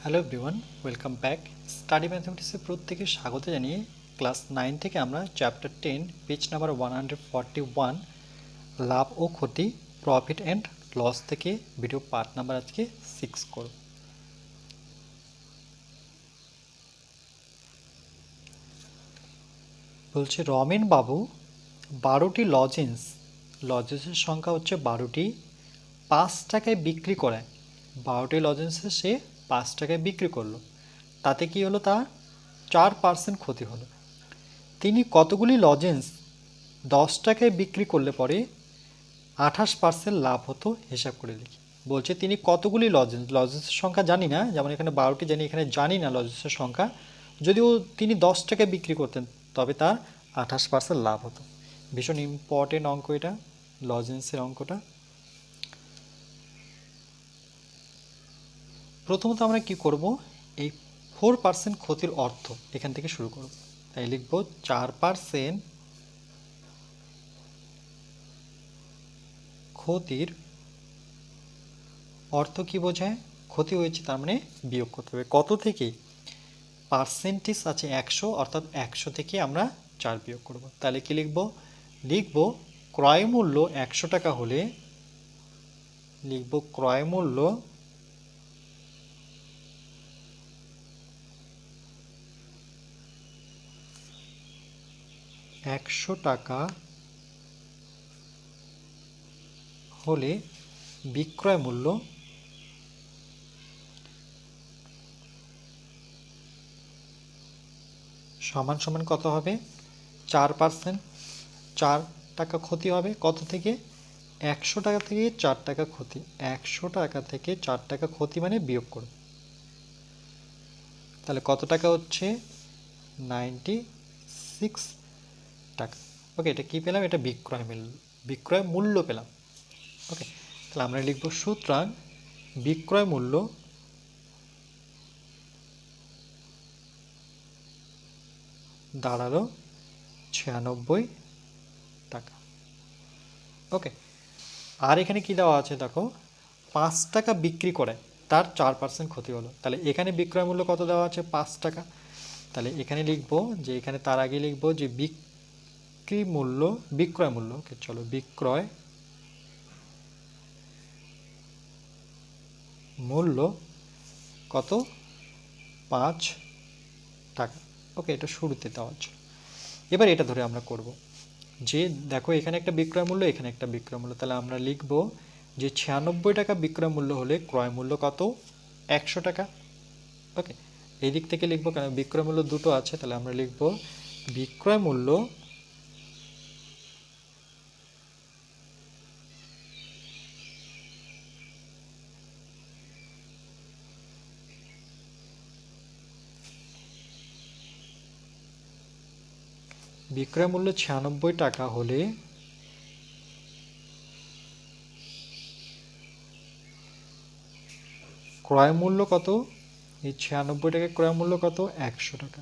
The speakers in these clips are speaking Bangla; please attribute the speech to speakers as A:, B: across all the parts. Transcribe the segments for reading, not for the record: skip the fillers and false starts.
A: Hello everyone, welcome back. Study ম্যাথমেটিক্সে প্রত্যেকে স্বাগত জানিয়ে ক্লাস 9 থেকে আমরা চ্যাপ্টার 10 পেজ নাম্বার 141 লাভ ও ক্ষতি প্রফিট অ্যান্ড লস থেকে ভিডিও পার্ট নাম্বার আজকে 6 করব। বলছে রমেন বাবু 12টি লজেন্সের সংখ্যা হচ্ছে 12টি, 5 টাকায় বিক্রি করায়। 12টি লজেন্সে সে 5 টাকায় বিক্রি করলো, তাতে কি হলো? তার 4% ক্ষতি হলো। তিনি কতগুলি লজেন্স 10 টাকায় বিক্রি করলে পরে 28% লাভ হতো, হিসাব করে লিখি। বলছে তিনি কতগুলি লজেন্সের সংখ্যা জানি না, যেমন এখানে 12টি জানি, এখানে জানি না লজেন্সের সংখ্যা। যদিও তিনি 10 টাকায় বিক্রি করতেন তবে তার 28% লাভ হতো। ভীষণ ইম্পর্টেন্ট অঙ্ক এটা, লজেন্সের অঙ্কটা। প্রথমত আমরা কি করব, এই 4% ক্ষতির অর্থ এখান থেকে শুরু করব। তাই লিখব 4% ক্ষতির অর্থ কি বোঝায়? ক্ষতি হয়েছে তার মানে বিয়োগ করতে হবে। কত থেকে? পার্সেন্টেজ আছে 100, অর্থাৎ 100 থেকে আমরা 4 বিয়োগ করব। তাহলে কি লিখব? লিখব ক্রয় মূল্য 100 টাকা হলে লিখব ক্রয় মূল্য 100 টাকা হলে বিক্রয় মূল্য সমান সমান কত হবে? 4%। 4 টাকা ক্ষতি হবে কত থেকে? 100 টাকা থেকে 4 টাকা ক্ষতি। 100 টাকা থেকে 4 টাকা ক্ষতি মানে বিয়োগ করব। তাহলে কত টাকা হচ্ছে? 96 টাকা। ওকে, এটা কি পেলাম? এটা বিক্রয় মূল্য পেলাম। ওকে, তাহলে আমরা লিখব সুতরাং বিক্রয় মূল্য দাঁড়ালো 96 টাকা। ওকে, আর এখানে কি দেওয়া আছে দেখো, 5 টাকা বিক্রি করে তার 4% ক্ষতি হলো। তাহলে এখানে বিক্রয় মূল্য কত দেওয়া আছে? 5 টাকা। তাহলে এখানে লিখব যে, এখানে তার আগে লিখব যে বিক্রয় মূল্য, ওকে চলো, বিক্রয় মূল্য কত? 5 টাকা। ওকে, এটা শুরুতে দেওয়া আছে। এবার এটা ধরে আমরা করব যে, দেখো এখানে একটা বিক্রয় মূল্য, এখানে একটা বিক্রয় মূল্য। তাহলে আমরা লিখব যে 96 টাকা বিক্রয় মূল্য হলে ক্রয় মূল্য কত? 100 টাকা। ওকে, এই দিক থেকে লিখবো, কারণ বিক্রয় মূল্য দুটো আছে। তাহলে আমরা লিখব বিক্রয় মূল্য বিক্রয় মূল্য 96 টাকা হলে ক্রয় মূল্য কত? এই 96 টাকা ক্রয় মূল্য কত? 100 টাকা।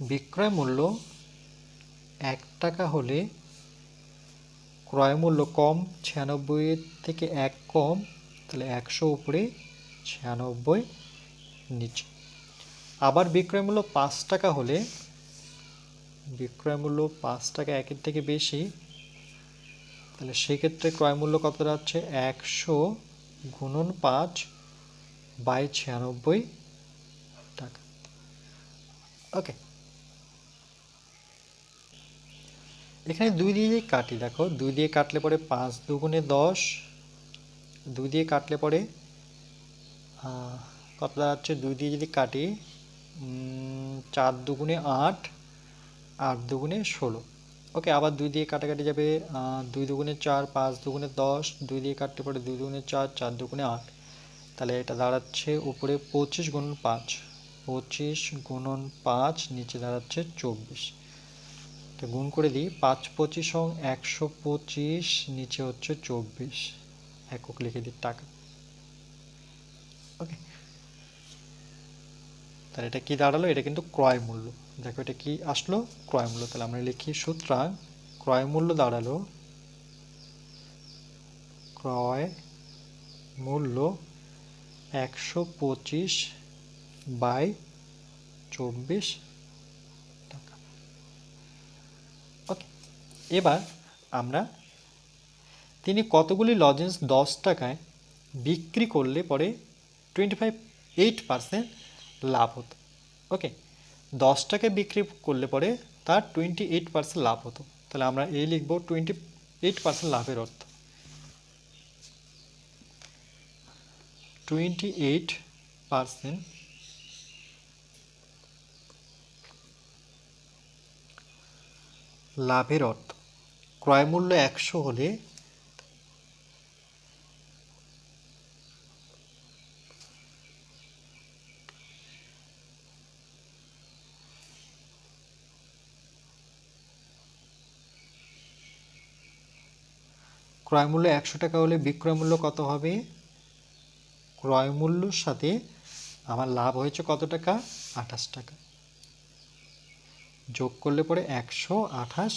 A: বিক্রয় মূল্য 1 টাকা হলে ক্রয় মূল্য কম, 96 থেকে 1 কম, তাহলে 100 উপরে 96 নিচে। আবার বিক্রয় মূল্য 5 টাকা হলে বিক্রয় মূল্য 5 টাকা 1-এর থেকে বেশি, তাহলে সেক্ষেত্রে ক্রয় মূল্য কত দাঁড়াচ্ছে? 100 গুণন 5 বাই 96 টাকা। ওকে, এখানে 2 দিয়ে কাটি। দেখো 2 দিয়ে কাটলে পরে 5 দুগুণে 10, 2 দিয়ে কাটলে পরে কত দাঁড়াচ্ছে? 2 দিয়ে যদি কাটি 4 দুগুণে 8, 8 দুগুণে 16। ওকে, আবার 2 দিয়ে কাটাকাটি যাবে, 2 দুগুণে 4, 5 দুগুণে 10, 2 দিয়ে কাটতে পারে 2 দুগুণে 4, 4 দুগুণে 8। তাহলে এটা দাঁড়াচ্ছে উপরে 25 গুণন 5, 25 গুণন 5, নিচে দাঁড়াচ্ছে 24। তো গুণ করে দিই, 5 25 125, নিচে হচ্ছে 24, একক লিখে দিই টাকা। ওকে, তাহলে এটা কি দাঁড়ালো? এটা কিন্তু ক্রয় মূল্য। দেখো এটা কি আসলো? ক্রয় মূল্য। তাহলে আমরা লিখি সুতরাং ক্রয় মূল্য দাঁড়ালো, ক্রয় মূল্য 125/24 টাকা। ওকে, এবার আমরা তিনি কতগুলি লজেন্স 10 টাকায় বিক্রি করলে পরে 8% লাভ হতো। ওকে, 10 টাকায় বিক্রি করলে পরে তার 28% লাভ হতো। তাহলে আমরা এই লিখব 28% লাভের অর্থ 28% লাভের অর্থ ক্রয় মূল্য 100 হলে ক্রয় মূল্য 100 টাকা হলে বিক্রয় মূল্য কত হবে? ক্রয় মূল্যর সাথে আমার লাভ হয়েছে কত টাকা? 28 টাকা, যোগ করলে পরে 128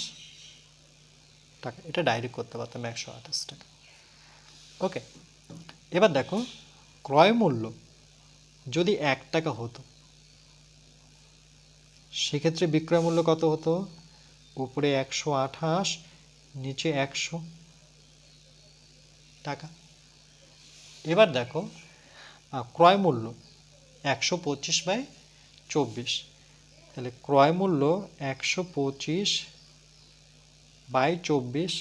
A: টাকা। এটা ডাইরেক্ট করতে পারতাম 128 টাকা। ওকে, এবার দেখো ক্রয় মূল্য যদি 1 টাকা হতো সেক্ষেত্রে বিক্রয় মূল্য কত হতো? উপরে 128, নিচে 100 টাকা। এবার দেখো ক্রয় মূল্য 125/24, তাহলে ক্রয় মূল্য 125/24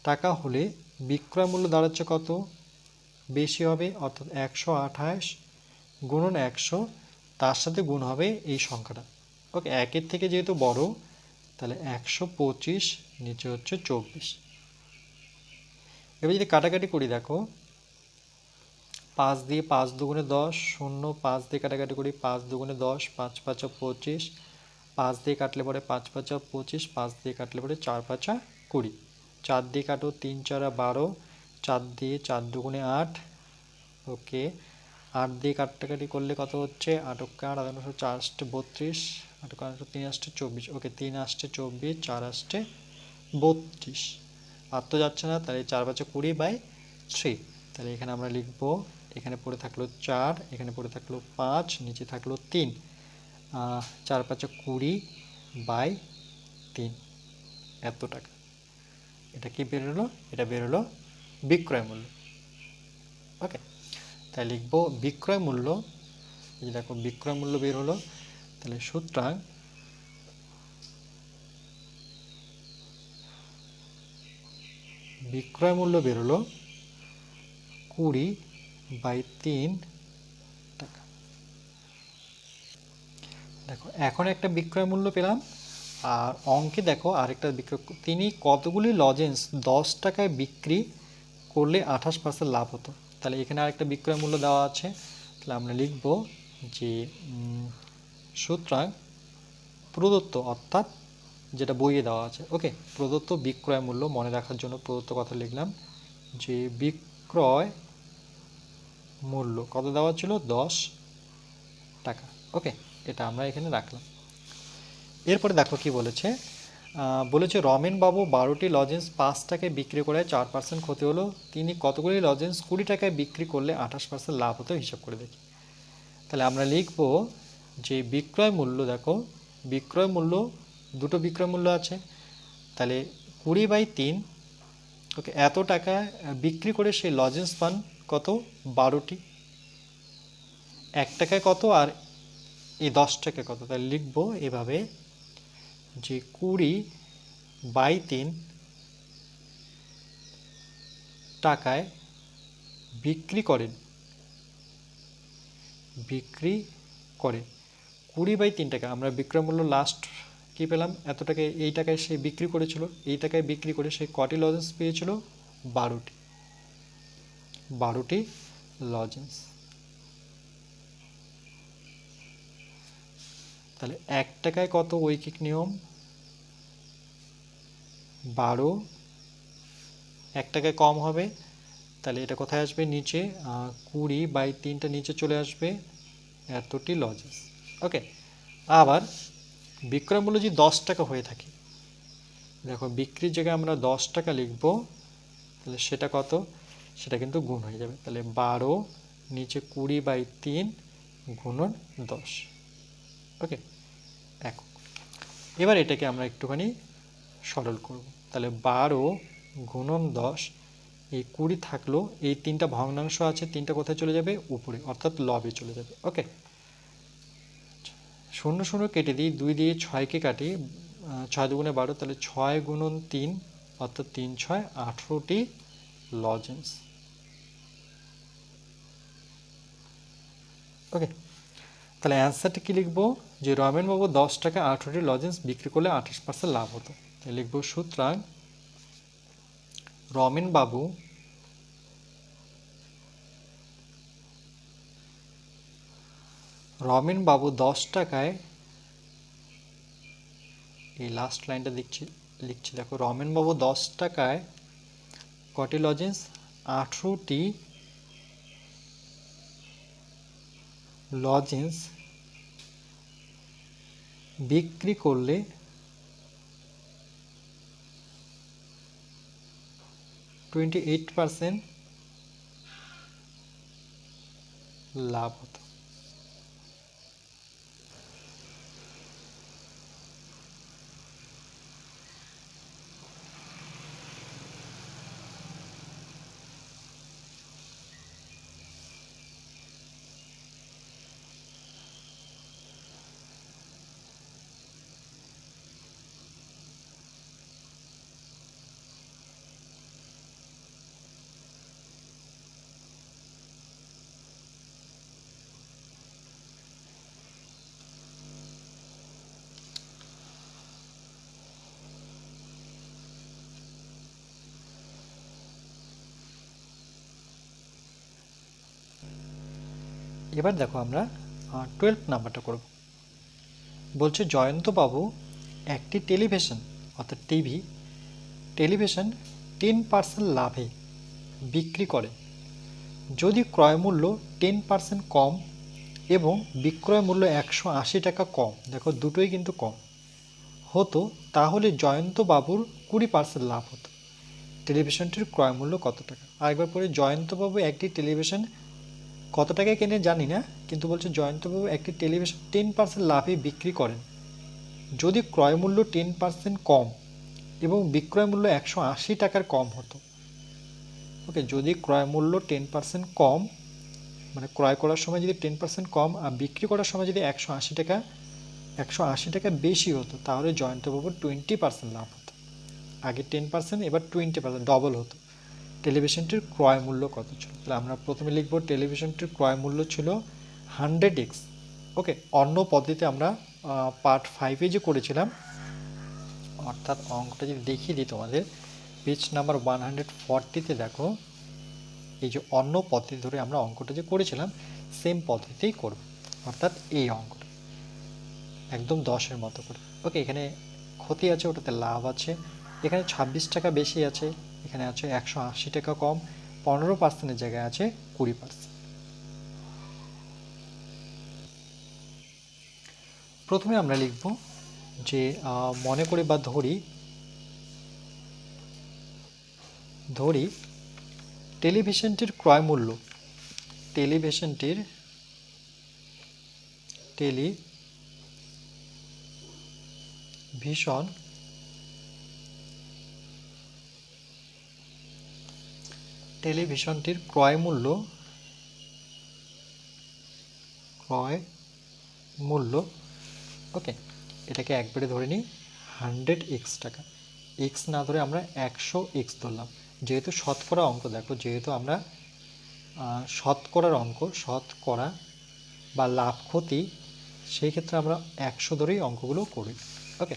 A: টাকা হলে বিক্রয় মূল্য দাঁড়াচ্ছে কত? বেশি হবে, অর্থাৎ 128 গুণন 100, তার সাথে গুণ হবে এই সংখ্যাটা। ওকে, 1-এর থেকে যেহেতু বড় তাহলে 125, নিচে হচ্ছে 24। এবার যদি কাটাকাটি করি, দেখো 5 দিয়ে 5 দুগুণে 10, 0 5 দিয়ে কাটাকাটি করি, 5 দুগুণে 10, 5 5 25, 5 দিয়ে কাটলে পরে 5 5 25, 5 দিয়ে কাটলে পরে 4 5 20, 4 দিয়ে কাটো 3 4 12, 4 দিয়ে 4 দুগুণে 8। ওকে, 8 দিয়ে কাটাকাটি করলে কত হচ্ছে? 8 4 4 32, 8 3 আসছে 24। ওকে, 3 আসছে 24, 4 আসছে 32, আর তো যাচ্ছে না, তাহলে 4 5 20/3। তাহলে এখানে আমরা লিখব, এখানে পড়ে থাকলো 4, এখানে পড়ে থাকলো 5, নিচে থাকলো 3, 4 5 20/3, এত টাকা। এটা কি বেরোলো? এটা বেরোলো বিক্রয় মূল্য। ওকে, তাই লিখব বিক্রয় মূল্য। এই দেখো বিক্রয় মূল্য বের হলো, তাহলে সুতরাং বিক্রয় মূল্য বেরোলো 20/3 টাকা। দেখো এখন একটা বিক্রয় মূল্য পেলাম, আর অঙ্কে দেখো আরেকটা বিক্রয়, তিনি কতগুলি লজেন্স 10 টাকায় বিক্রি করলে 28% লাভ হতো। তাহলে এখানে আরেকটা বিক্রয় মূল্য দেওয়া আছে, তাহলে আমরা লিখব যে সুতরাং প্রদত্ত, অর্থাৎ যেটা বইয়ে দেওয়া আছে। ওকে, প্রদত্ত বিক্রয় মূল্য মনে রাখার জন্য প্রদত্ত কথা লিখলাম, যে বিক্রয় মূল্য কত দেওয়া ছিল? 10 টাকা। ওকে, এটা আমরা এখানে রাখলাম। এরপরে দেখো কি বলেছে, বলেছে রমেনবাবু 12টি লজেন্স 5 টাকায় বিক্রি করে 4% ক্ষতি হলো, তিনি কতগুলি লজেন্স 20 টাকায় বিক্রি করলে 28% লাভ হতো, হিসাব করে দেখি। তাহলে আমরা লিখব যে বিক্রয় মূল্য, দেখো বিক্রয় মূল্য, দুটো বিক্রয় মূল্য আছে, তাহলে 20/3। ওকে, এত টাকা বিক্রি করে সেই লজেন্স পান কত? 12টি। 1 টাকায় কত আর এই 10 টাকায় কত? তাহলে লিখব এভাবে যে 20/3 টাকায় বিক্রি করে 20/3 টাকা। আমরা বিক্রয় মূল্য লাস্ট কি পেলাম? এত টাকায়, এই টাকায় সে বিক্রি করেছিল, এই টাকায় বিক্রি করে সে কটি লজেন্স পেয়েছিল? 12টি লজেন্স। তাহলে 1 টাকায় কত ঐকিক নিয়ম? 12। 1 টাকায় কম হবে, তাহলে এটা কোথায় আসবে? নিচে। 20/3টা নিচে চলে আসবে, এতটি লজেন্স। ওকে, আবার বিক্রয় মূল্য যদি 10 টাকা হয়ে থাকে, দেখো বিক্রির জায়গায় আমরা 10 টাকা লিখব, তাহলে সেটা কত? সেটা কিন্তু গুণ হয়ে যাবে, তাহলে 12 নিচে 20/3 গুণন 10। ওকে, একক। এবার এটাকে আমরা একটুখানি সরল করব। তাহলে 12 গুণন 10, এই 20 থাকলো, এই 3টা ভগ্নাংশ আছে, 3টা কোথায় চলে যাবে? উপরে, অর্থাৎ লবে চলে যাবে। ওকে, 0 0 কেটে দিই, 2 দিয়ে 6কে কাটি, 6 দুগুণে 12, তাহলে 6 গুণন 3 অর্থাৎ 3 6 18টি লজেন্স। ওকে, তাহলে অ্যান্সারটা কি লিখবো? যে রমেনবাবু 10 টাকা 18টি লজেন্স বিক্রি করলে 28% লাভ হতো। তাই লিখবো সুতরাং রমেনবাবু 10 টাকায়, এই লাস্ট লাইনটা লিখছি দেখো, রমেনবাবু 10 টাকায় কটি লজেন্স? 18টি লজেন্স বিক্রি করলে 28% লাভ হতো। এবার দেখো আমরা 12 নাম্বারটা করব। বলছে জয়ন্তবাবু একটি টেলিভিশন অর্থাৎ টেলিভিশন 10% লাভে বিক্রি করে যদি ক্রয় মূল্য 10% কম এবং বিক্রয় মূল্য 180 টাকা কম, দেখো দুটোই কিন্তু কম হতো, তাহলে জয়ন্তবাবুর 20% লাভ হতো। টেলিভিশনটির ক্রয় মূল্য কত টাকা? আরেকবার পরে, জয়ন্তবাবু একটি টেলিভিশন কত টাকায় কেনে জানি না, কিন্তু বলছে জয়ন্তবাবু একটি টেলিভিশন 10% লাভে বিক্রি করেন যদি ক্রয় মূল্য 10% কম এবং বিক্রয় মূল্য 180 টাকার কম হতো। ওকে, যদি ক্রয় মূল্য 10% কম, মানে ক্রয় করার সময় যদি 10% কম আর বিক্রি করার সময় যদি 180 টাকা বেশি হতো, তাহলে জয়ন্তবাবুর 20% লাভ হতো। আগে 10%, এবার 20%, ডবল হতো। টেলিভিশনটির ক্রয় মূল্য কত ছিল? তাহলে আমরা প্রথমে লিখব টেলিভিশনটির ক্রয় মূল্য ছিল 100x। ওকে, অন্য পদ্ধতিতে আমরা পার্ট 5-এ যে করেছিলাম, অর্থাৎ অঙ্কটা যদি দেখিয়ে দিই তোমাদের, পেজ নাম্বার 140-তে দেখো, এই যে অন্য পদ্ধতি ধরে আমরা অঙ্কটা যে করেছিলাম সেম পদ্ধতিতেই করব, অর্থাৎ এই অঙ্কটা একদম 10-এর মতো করে। ওকে, এখানে ক্ষতি আছে, ওটাতে লাভ আছে, এখানে 26 টাকা বেশি আছে, এখানে আছে 180 টাকা কম, 15%-এর জায়গায় আছে 20%। প্রথমে আমরা লিখব যে মনে করি বা ধরি টেলিভিশনটির ক্রয় মূল্য, টেলিভিশনটির ক্রয় মূল্য, ওকে, এটাকে একবারে ধরে নিই 100x টাকা, এক্স না ধরে আমরা 100x ধরলাম, যেহেতু শতকরা অঙ্ক, দেখো যেহেতু আমরা শতকরার অঙ্ক, শতকরা বা লাভ ক্ষতি, সেই ক্ষেত্রে আমরা 100 ধরেই অঙ্কগুলো করি। ওকে,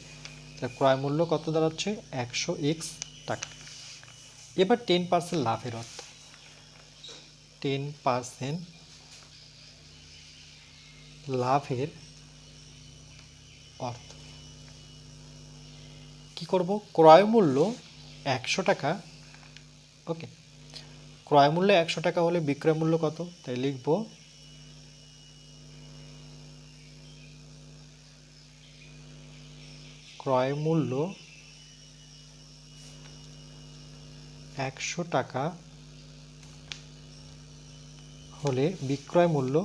A: তাহলে ক্রয় মূল্য কত দাঁড়াচ্ছে? 100x টাকা। এবার 10% লাভের অর্থ, 10% লাভের অর্থ কি করব? ক্রয় মূল্য 100 টাকা। ওকে, ক্রয় মূল্য 100 টাকা হলে বিক্রয় মূল্য কত? তাই লিখব ক্রয় মূল্য 100 টাকা হলে বিক্রয় মূল্য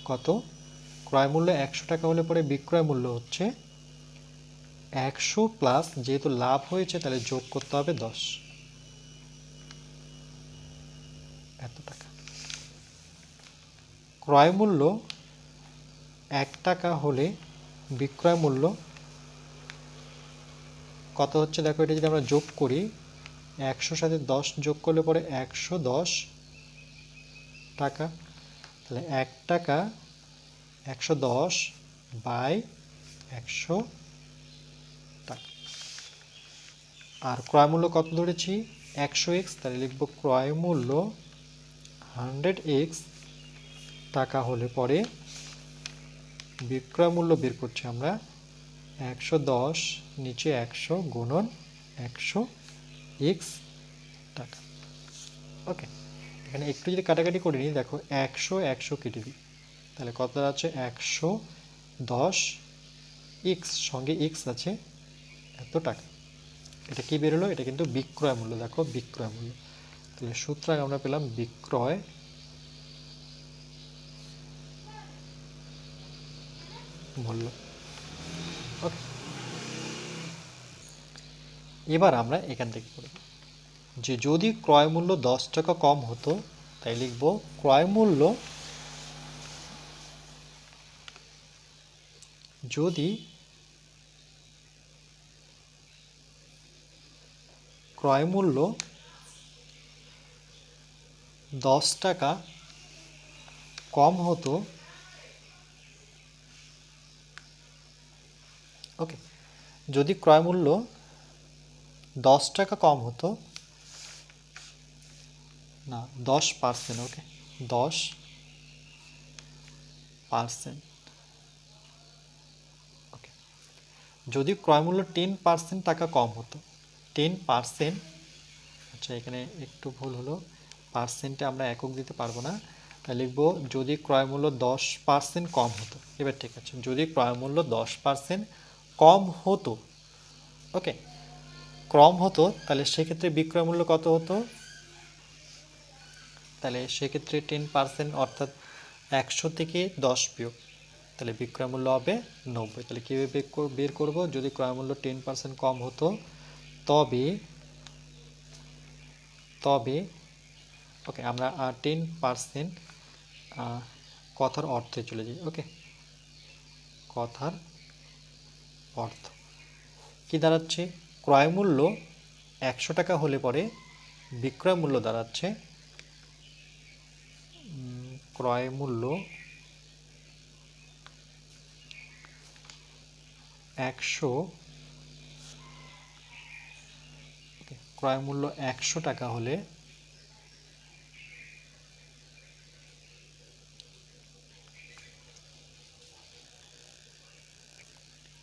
A: কত? ক্রয় মূল্য 100 টাকা হলে পরে বিক্রয় মূল্য হচ্ছে 100 প্লাস, যেহেতু লাভ হয়েছে তাহলে যোগ করতে হবে 10, এত টাকা। ক্রয় মূল্য 1 টাকা হলে বিক্রয় মূল্য কত হচ্ছে দেখো, এটা যদি আমরা যোগ করি 100 সাথে 10 যোগ করলে পরে 110 টাকা, তাহলে 1 টাকা 110 বাই 100 টাকা। আর ক্রয় মূল্য কত ধরেছি? 100x, তাহলে লিখব ক্রয় মূল্য 100x টাকা হলে পরে বিক্রয় মূল্য বের করছি আমরা 110 নিচে 100 গুণন 100x টাকা। ওকে, এখানে একটু যদি কাটাকাটি করে নিই, দেখো 100 100 কেটে দিই, তাহলে কত আছে? 110 x সঙ্গে x আছে এত টাকা। এটা কি বেরোলো? এটা কিন্তু বিক্রয় মূল্য। দেখো বিক্রয় মূল্য, তাহলে সুতরাং আমরা পেলাম বিক্রয় মূল্য। ওকে, এবার আমরা এখান থেকে করব যে যদি ক্রয় মূল্য 10 টাকা কম হতো, তাই লিখব ক্রয় মূল্য যদি ক্রয় মূল্য 10 টাকা কম হতো, ওকে, যদি ক্রয় মূল্য 10 টাকা কম হতো, না 10%, ওকে 10%, ওকে, যদি ক্রয় মূল্য 10% টাকা কম হতো, 10%, আচ্ছা এখানে একটু ভুল হলো, পার্সেন্টে আমরা একক দিতে পারবো না, তাই লিখব যদি ক্রয় মূল্য 10% কম হতো। এবার ঠিক আছে, যদি ক্রয় মূল্য 10% কম হতো, ওকে, কম হতো, তাহলে সেক্ষেত্রে বিক্রয় মূল্য কত হতো? তাহলে সেক্ষেত্রে 10% অর্থাৎ 100 থেকে 10 বিয়োগ, তাহলে বিক্রয় মূল্য হবে 90। তাহলে কীভাবে বের করব? যদি ক্রয় মূল্য 10% কম হতো তবে ওকে, আমরা 10% কথার অর্থে চলে যাই। ওকে, কথার অর্থ কি দাঁড়াচ্ছে? ক্রয় মূল্য 100 টাকা হলে পরে বিক্রয় মূল্য দাঁড়াচ্ছে, ক্রয় মূল্য 100, ক্রয় মূল্য 100 টাকা হলে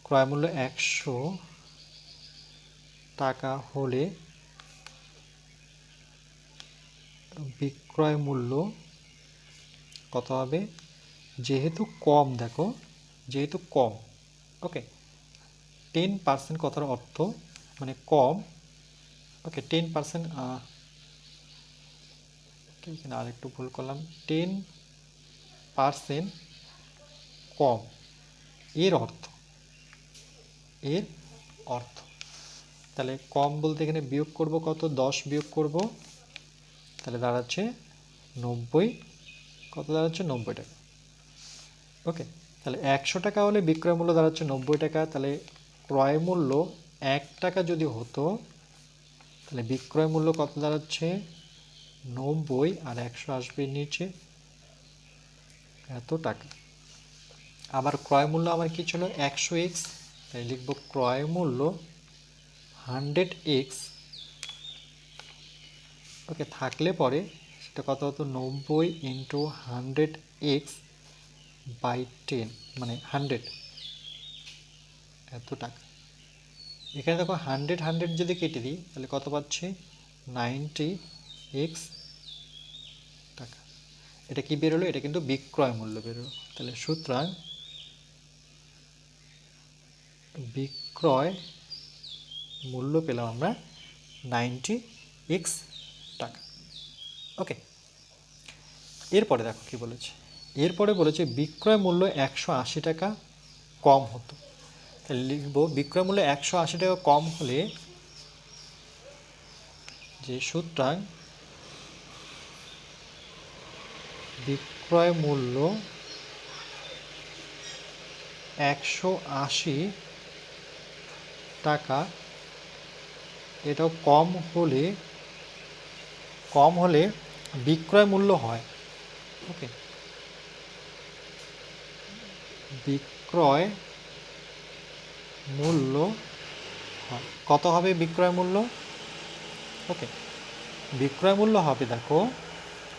A: ক্রয় মূল্য 100 টাকা হলে বিক্রয় মূল্য কত হবে? যেহেতু কম, দেখো যেহেতু কম, ওকে, 10% কথার অর্থ মানে কম, ওকে 10%, এখানে আরেকটু ভুল করলাম, 10% কম, এর অর্থ তাহলে কম বলতে এখানে বিয়োগ করব কত? 10 বিয়োগ করব, তাহলে দাঁড়াচ্ছে 90, কত দাঁড়াচ্ছে? 90 টাকা। ওকে, তাহলে 100 টাকা হলে বিক্রয় মূল্য দাঁড়াচ্ছে 90 টাকা, তাহলে ক্রয় মূল্য 1 টাকা যদি হতো তাহলে বিক্রয় মূল্য কত দাঁড়াচ্ছে? 90, আর 100 আসবে নিচে, এত টাকা। আবার ক্রয় মূল্য আমার কি ছিল? 100x, তাই লিখব ক্রয় মূল্য 100x, ওকে, থাকলে পরে সেটা কত হতো? 90 ইন্টু 100x বাই 10, মানে 100, এত টাকা। এখানে দেখো 100 যদি কেটে দিই তাহলে কত পাচ্ছি? 90x টাকা। এটা কি বেরোলো? এটা কিন্তু বিক্রয় মূল্য বেরোলো। তাহলে সুতরাং বিক্রয় মূল্য পেলাম আমরা 90x টাকা। ওকে, এরপরে দেখো কি বলেছে, এরপরে বলেছে বিক্রয় মূল্য 180 টাকা কম হতো। তাহলে লিখব বিক্রয় মূল্য 180 টাকা কম হলে যে সুতরাং বিক্রয় মূল্য 180 টাকা এটাও কম হলে বিক্রয় মূল্য হয়। ওকে, বিক্রয় মূল্য হয় কত হবে বিক্রয় মূল্য? ওকে, বিক্রয় মূল্য হবে দেখো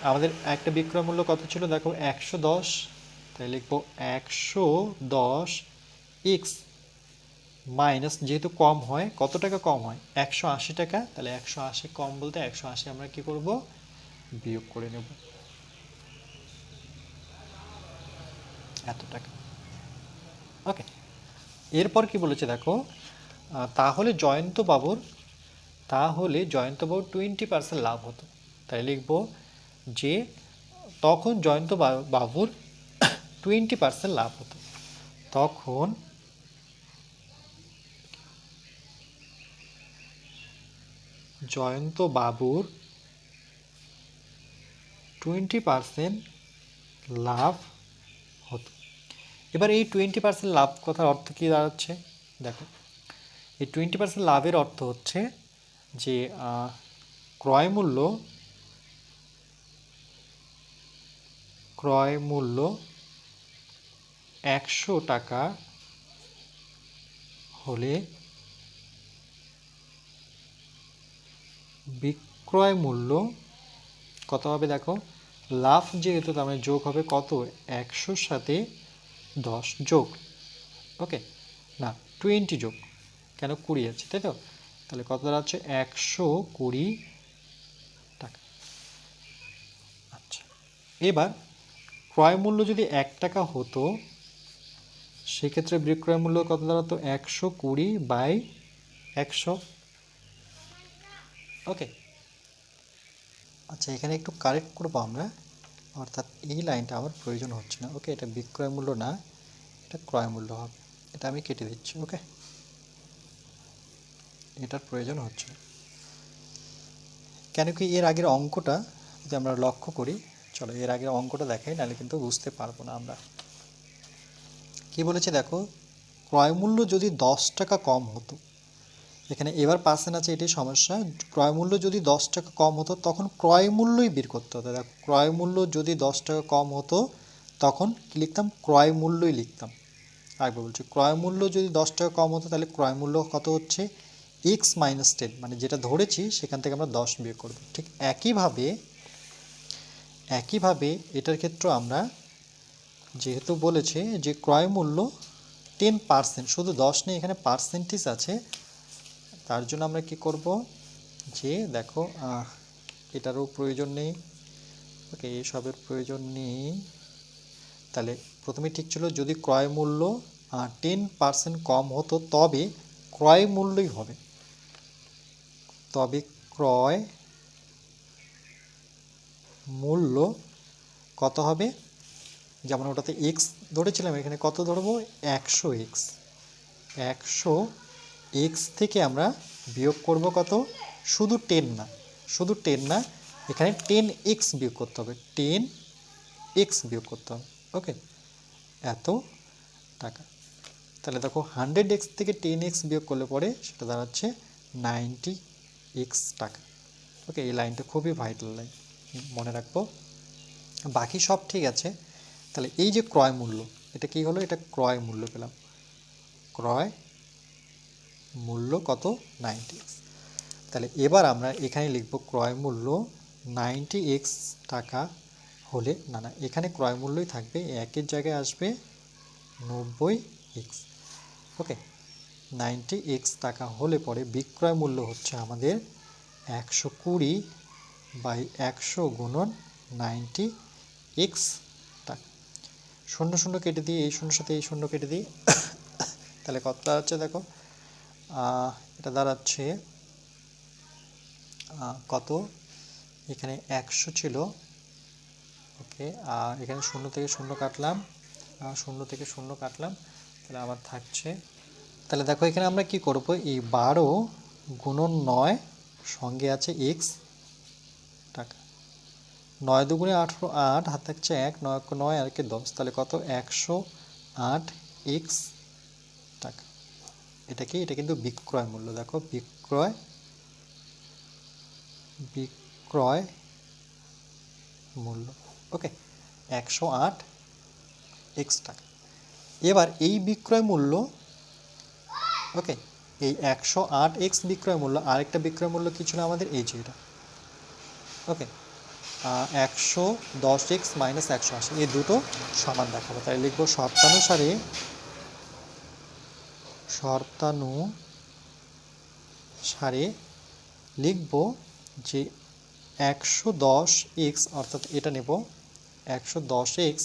A: আমাদের একটা বিক্রয় মূল্য কত ছিল দেখো 110, তাই লিখবো 110x মাইনাস, যেহেতু কম হয় কত টাকা কম হয় 180 টাকা, তাহলে 180 কম বলতে 180 আমরা কি করব বিয়োগ করে নেব এত টাকা। ওকে, এরপর কি বলেছে দেখো তাহলে জয়ন্ত বাবুর 20% লাভ হতো। তাই লিখব যে তখন জয়ন্ত বাবুর 20% লাভ হতো। তখন জয়ন্ত বাবুর 20% লাভ হতো। এবার এই 20% লাভ কথার অর্থ কি দাঁড়াচ্ছে দেখো, এই 20% লাভের অর্থ হচ্ছে যে ক্রয় মূল্য 100 টাকা হলে বিক্রয় মূল্য কত হবে দেখো, লাভ যেহেতু তার মানে যোগ হবে কত 100 সাথে 10 যোগ, ওকে না 20 যোগ, কেন 20 আছে তাই তো, তাহলে কত দাঁড়াচ্ছে 120 টাকা। আচ্ছা, এবার ক্রয় মূল্য যদি 1 টাকা হতো সেক্ষেত্রে বিক্রয় মূল্য কত দাঁড়াতো 120/100। ওকে, আচ্ছা এখানে একটু কারেক্ট করবো আমরা, অর্থাৎ এই লাইনটা আমার প্রয়োজন হচ্ছে না। ওকে, এটা বিক্রয় মূল্য না, এটা ক্রয় মূল্য হবে, এটা আমি কেটে দিচ্ছি। ওকে, এটার প্রয়োজন হচ্ছে না, কেন কি এর আগের অঙ্কটা যদি আমরা লক্ষ্য করি, চলো এর আগের অঙ্কটা দেখাই, নাহলে কিন্তু বুঝতে পারবো না আমরা। কি বলেছে দেখো, ক্রয় মূল্য যদি 10 টাকা কম হতো, এখানে এবার পার্সেন্ট আছে এটাই সমস্যা, ক্রয় মূল্য যদি 10 টাকা কম হতো তখন ক্রয় মূল্যই বের করতে হতো। দেখো ক্রয় মূল্য যদি 10 টাকা কম হতো তখন কি লিখতাম, ক্রয় মূল্যই লিখতাম। আরেকবার বলছি, ক্রয় মূল্য যদি 10 টাকা কম হতো তাহলে ক্রয় মূল্য কত হচ্ছে x - 10, মানে যেটা ধরেছি সেখান থেকে আমরা 10 বিয়োগ করব। ঠিক একইভাবে এটার ক্ষেত্রে আমরা যেহেতু বলেছে যে ক্রয় মূল্য 10%, শুধু 10 নেই এখানে পার্সেন্টেজ আছে, তার জন্য আমরা কি করব যে দেখো এটারও প্রয়োজন নেই, ওকে এসবের প্রয়োজন নেই। তাহলে প্রথমে ঠিক ছিল যদি ক্রয় মূল্য 10% কম হতো তবে ক্রয় মূল্যই হবে, তবে ক্রয় মূল্য কত হবে, যেমন ওটাতে এক্স ধরেছিলাম এখানে কত ধরবো 100x, 100x থেকে আমরা বিয়োগ করব কত, শুধু 10 না, এখানে 10x বিয়োগ করতে হবে, 10x বিয়োগ করতে হবে। ওকে, এত টাকা। তাহলে দেখো 100x থেকে 10x বিয়োগ করলে পরে সেটা দাঁড়াচ্ছে 90x টাকা। ওকে, এই লাইনটা খুবই ভাইটাল লাইন, মনে রাখবো। বাকি সব ঠিক আছে। তাহলে এই যে ক্রয় মূল্য, এটা কি হলো, এটা ক্রয় মূল্য পেলাম, ক্রয় মূল্য কত 90x। তাহলে এবার আমরা এখানে লিখব ক্রয় মূল্য 90x টাকা হলে, না এখানে ক্রয় মূল্যই থাকবে, একের জায়গায় আসবে 90x। ওকে, 90x টাকা হলে পরে বিক্রয় মূল্য হচ্ছে আমাদের 120/100 গুণন 90x টাকা। শূন্য শূন্য কেটে দিই, এই শূন্যর সাথে এই শূন্য কেটে দিই, তাহলে কতটা হচ্ছে দেখো এটা দাঁড়াচ্ছে কত, এখানে 100 ছিল, ওকে, আর এখানে 0 থেকে 0 কাটলাম, 0 থেকে 0 কাটলাম, তাহলে আবার থাকছে। তাহলে দেখো এখানে আমরা কি করব, এই 12 গুণন 9 সঙ্গে আছে এক্স টাকা, 9 দুগুণে 18, 8 হাত থাকছে 1, 9 9 আর কে 10, তাহলে কত, 108 এক্স টাকা। এটা কি, এটা কিন্তু বিক্রয় মূল্য, দেখো বিক্রয় মূল্য, ওকে, 108 এক্স টাকা। এবার এই বিক্রয় মূল্য, ওকে, এই 108 এক্স বিক্রয় মূল্য, আরেকটা বিক্রয় মূল্য কি ছিল আমাদের, এই যে এটা, ওকে, 110 এক্স মাইনাস 180, এই দুটো সমান দেখাবো, তাই লিখবো শর্তানুসারে লিখব যে 110 এক্স, অর্থাৎ এটা নেব 110 এক্স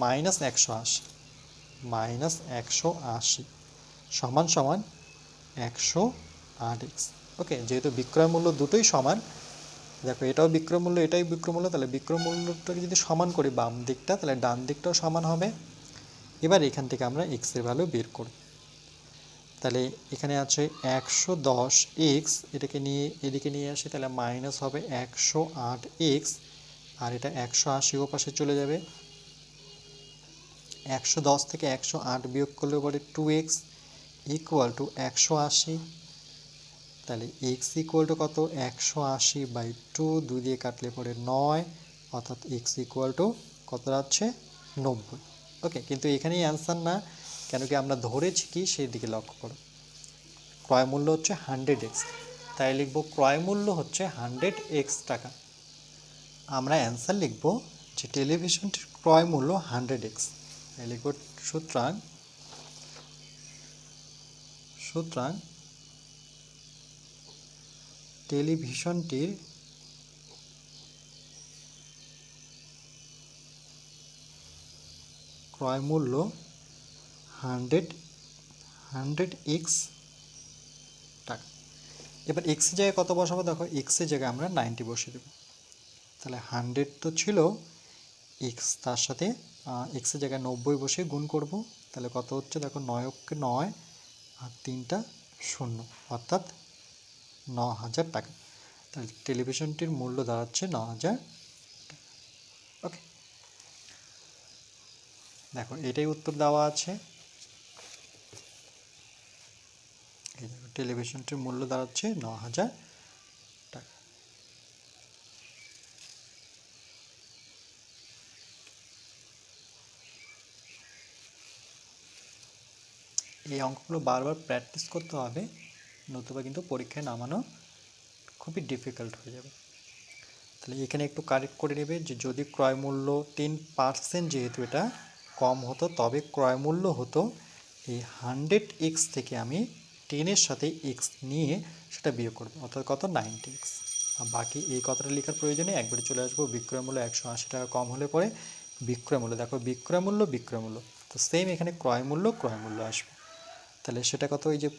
A: মাইনাস 180 সমান সমান 108 এক্স, ওকে। যেহেতু বিক্রয় মূল্য দুটোই সমান, দেখো এটাও বিক্রয় মূল্য, এটাই বিক্রয় মূল্য, তাহলে বিক্রয় মূল্যটাকে যদি সমান করি বাম দিকটা, তাহলে ডান দিকটাও সমান হবে। এবার এখান থেকে আমরা এক্স এর ভ্যালু বের করব, তাহলে এখানে আছে 110 এক্স, এটাকে নিয়ে এদিকে নিয়ে আসি, তাহলে মাইনাস হবে 108 এক্স, আর এটা 180 ও পাশে চলে যাবে, 110 থেকে 108 বিয়োগ করলে পরে 2x ইকুয়াল টু 180, তাহলে x ইকুয়াল টু কত, 180/2, 2 দিয়ে কাটলে পরে 9, অর্থাৎ x ইকুয়াল টু কত যাচ্ছে, 90, ওকে। কিন্তু এখানেই অ্যান্সার না, কেন কি আমরা ধরেছি কি সেই দিকে লক্ষ্য করো, ক্রয় মূল্য হচ্ছে 100x, তাই লিখব ক্রয় মূল্য হচ্ছে 100x টাকা। আমরা অ্যান্সার লিখব যে টেলিভিশনটির ক্রয় মূল্য 100x, তাই লিখব সুতরাং টেলিভিশনটির ক্রয় মূল্য 100x টাকা। এবার এক্স এর জায়গায় কত বসাবো, দেখো এক্স এর জায়গায় আমরা 90 বসিয়ে দেবো, তাহলে 100 তো ছিল, এক্স তার সাথে এক্স এর জায়গায় 90 বসে গুণ করব, তাহলে কত হচ্ছে, দেখো 9 কে 9 আর 3টা 0, অর্থাৎ 9000 টাকা। তাহলে টেলিভিশনটির মূল্য দাঁড়াচ্ছে 9000 টাকা, ওকে। দেখো এটাই উত্তর দেওয়া আছে, এই দেখো টেলিভিশনটির মূল্য দাঁড়াচ্ছে 9000 টাকা। এই অঙ্কগুলো বারবার প্র্যাকটিস করতে হবে, নতুবা কিন্তু পরীক্ষায় নামানো খুবই ডিফিকাল্ট হয়ে যাবে। তাহলে এখানে একটু কারেক্ট করে নেবে যে যদি ক্রয় মূল্য 10% যেহেতু এটা কম হতো, তবে ক্রয় মূল্য হতো এই 100x থেকে আমি 10-এর সাথে x নিয়ে সেটা বিয়োগ করবো, অর্থাৎ কত, 90x। আর বাকি এই কথাটা লেখার প্রয়োজনে একবারে চলে আসবো বিক্রয় মূল্য 180 টাকা কম হলে পরে বিক্রয় মূল্য, দেখো বিক্রয় মূল্য তো সেম এখানে ক্রয় মূল্য আসবে, তাহলে সেটা কত, এই যে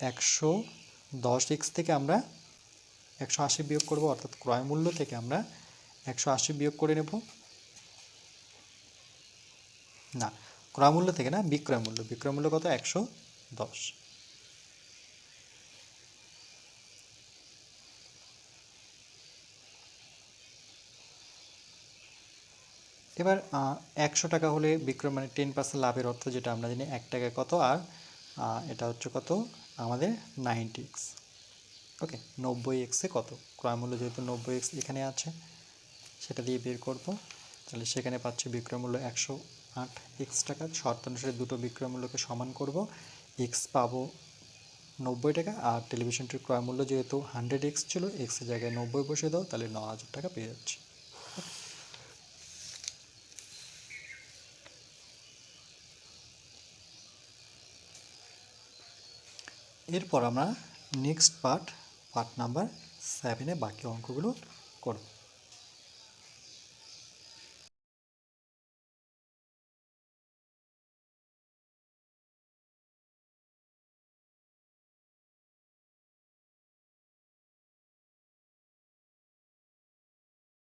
A: 110x থেকে আমরা 180 বিয়োগ করব, অর্থাৎ ক্রয় মূল্য থেকে আমরা 180 বিয়োগ করে নেব, না ক্রয় মূল্য থেকে না, বিক্রয় মূল্য কত, 110। এবার 100 টাকা হলে বিক্রয় মানে 10% লাভের অর্থ যেটা আমরা জানি 1 টাকায় কত, আর এটা হচ্ছে কত আমাদের 90x, ওকে। 90x এ কত, ক্রয় মূল্য যেহেতু 90x এখানে আছে সেটা দিয়ে বের করব, তাহলে সেখানে পাচ্ছি বিক্রয় মূল্য 108x টাকা। শর্ত অনুসারে দুটো বিক্রয় মূল্যকে সমান করব, x পাবো 90 টাকা, আর টেলিভিশনটির ক্রয় মূল্য যেহেতু 100x ছিল, x এর জায়গায় 90 বসিয়ে দাও, তাহলে 9000 টাকা পেয়ে যাচ্ছি। এরপর আমরা নেক্সট পার্ট নাম্বার 7-এ বাকি অঙ্কগুলো করব।